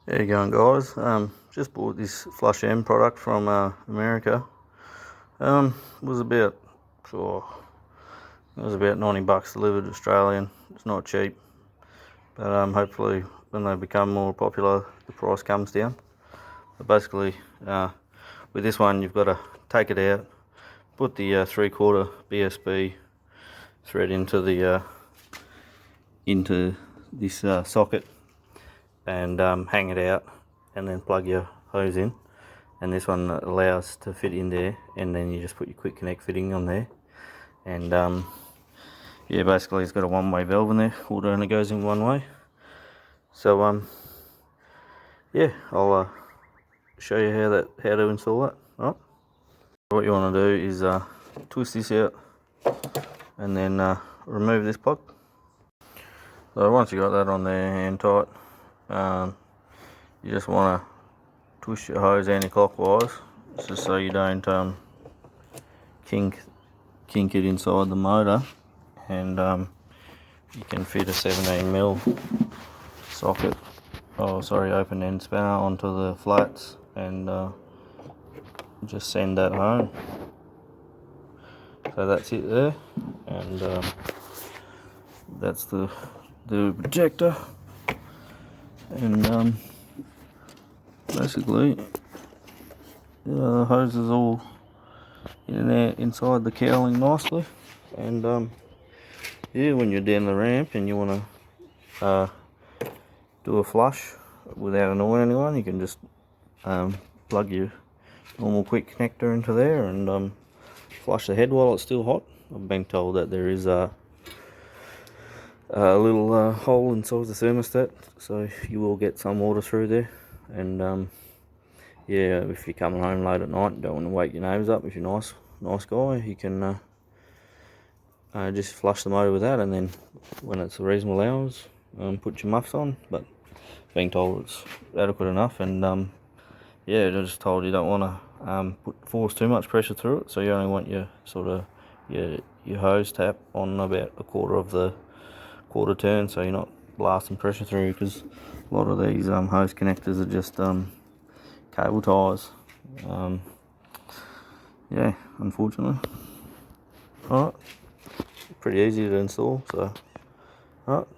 There you going, guys. Just bought this flush end product from America. Was about it was about $90 delivered Australian. It's not cheap, but hopefully when they become more popular, the price comes down. But basically, with this one, you've got to take it out, put the 3/4 BSB thread into this socket, and hang it out, and then plug your hose in. And this one allows to fit in there, and then you just put your quick connect fitting on there. And yeah, basically it's got a one-way valve in there. Water only goes in one way. So yeah, I'll show you how to install that. Alright. What you want to do is twist this out and then remove this plug. So once you got that on there hand tight, you just want to twist your hose anti-clockwise, just so you don't kink it inside the motor, and you can fit a 17mm socket, open end spanner onto the flats, and just send that home. So that's it there, and that's the projector, and basically the hose is all in there inside the cowling nicely. And yeah, when you're down the ramp and you want to do a flush without annoying anyone, you can just plug your normal quick connector into there and flush the head while it's still hot. I've been told that there is a little hole inside the thermostat, so you will get some water through there. And yeah, if you're coming home late at night and don't want to wake your neighbours up, if you're a nice guy, you can just flush the motor with that, and then when it's a reasonable hours, put your muffs on. But being told it's adequate enough, and yeah, I just told you don't want to force too much pressure through it, so you only want your your hose tap on about a quarter turn, so you're not blasting pressure through, because a lot of these hose connectors are just cable ties. Yeah, unfortunately. Alright, pretty easy to install, so alright.